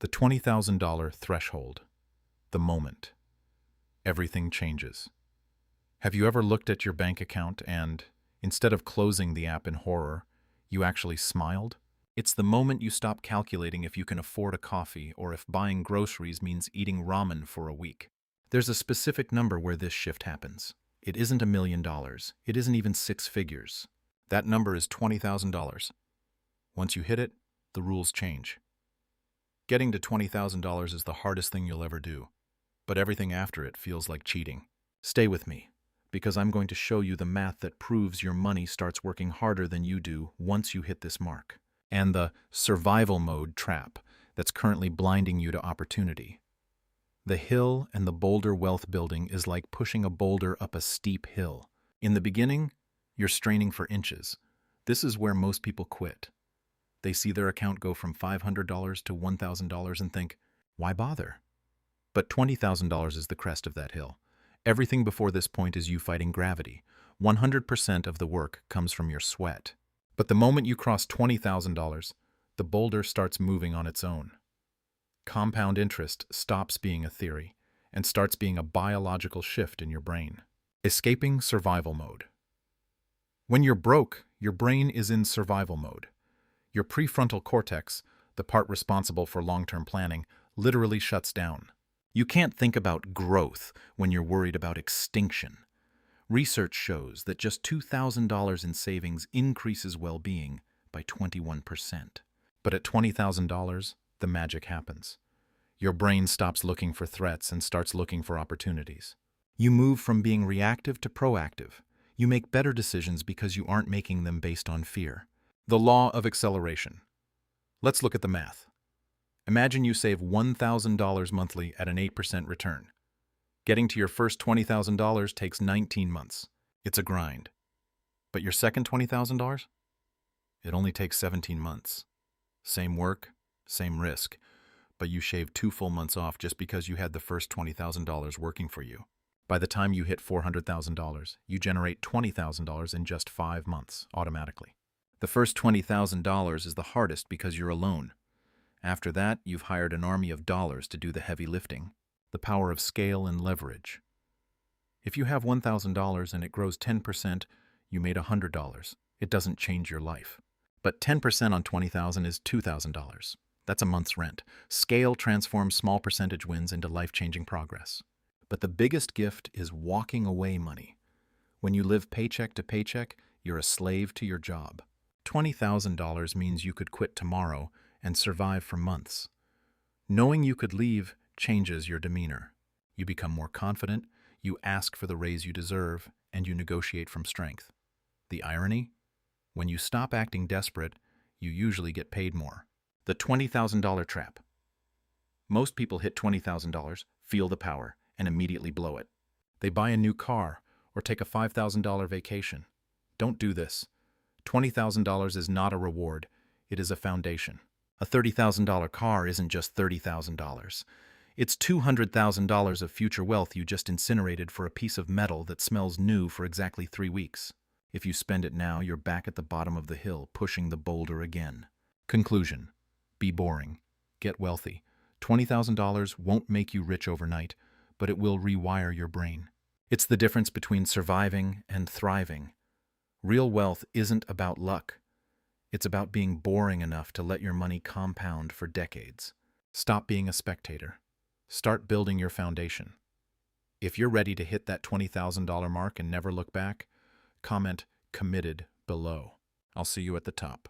The $20,000 threshold. The moment. Everything changes. Have you ever looked at your bank account and, instead of closing the app in horror, you actually smiled? It's the moment you stop calculating if you can afford a coffee or if buying groceries means eating ramen for a week. There's a specific number where this shift happens. It isn't $1 million. It isn't even six figures. That number is $20,000. Once you hit it, the rules change. Getting to $20,000 is the hardest thing you'll ever do, but everything after it feels like cheating. Stay with me, because I'm going to show you the math that proves your money starts working harder than you do once you hit this mark, and the survival mode trap that's currently blinding you to opportunity. The hill and the boulder wealth building is like pushing a boulder up a steep hill. In the beginning, you're straining for inches. This is where most people quit. They see their account go from $500 to $1,000 and think, why bother? But $20,000 is the crest of that hill. Everything before this point is you fighting gravity. 100% of the work comes from your sweat. But the moment you cross $20,000, the boulder starts moving on its own. Compound interest stops being a theory and starts being a biological shift in your brain. Escaping survival mode. When you're broke, your brain is in survival mode. Your prefrontal cortex, the part responsible for long-term planning, literally shuts down. You can't think about growth when you're worried about extinction. Research shows that just $2,000 in savings increases well-being by 21%. But at $20,000, the magic happens. Your brain stops looking for threats and starts looking for opportunities. You move from being reactive to proactive. You make better decisions because you aren't making them based on fear. The law of acceleration. Let's look at the math. Imagine you save $1,000 monthly at an 8% return. Getting to your first $20,000 takes 19 months. It's a grind. But your second $20,000? It only takes 17 months. Same work, same risk, but you shaved 2 full months off just because you had the first $20,000 working for you. By the time you hit $400,000, you generate $20,000 in just 5 months, automatically. The first $20,000 is the hardest because you're alone. After that, you've hired an army of dollars to do the heavy lifting. The power of scale and leverage. If you have $1,000 and it grows 10%, you made $100. It doesn't change your life. But 10% on $20,000 is $2,000. That's a month's rent. Scale transforms small percentage wins into life-changing progress. But the biggest gift is walking away money. When you live paycheck to paycheck, you're a slave to your job. $20,000 means you could quit tomorrow and survive for months. Knowing you could leave changes your demeanor. You become more confident, you ask for the raise you deserve, and you negotiate from strength. The irony? When you stop acting desperate, you usually get paid more. The $20,000 trap. Most people hit $20,000, feel the power, and immediately blow it. They buy a new car or take a $5,000 vacation. Don't do this. $20,000 is not a reward, it is a foundation. A $30,000 car isn't just $30,000. It's $200,000 of future wealth you just incinerated for a piece of metal that smells new for exactly 3 weeks. If you spend it now, you're back at the bottom of the hill, pushing the boulder again. Conclusion. Be boring. Get wealthy. $20,000 won't make you rich overnight, but it will rewire your brain. It's the difference between surviving and thriving. Real wealth isn't about luck. It's about being boring enough to let your money compound for decades. Stop being a spectator. Start building your foundation. If you're ready to hit that $20,000 mark and never look back, comment "committed" below. I'll see you at the top.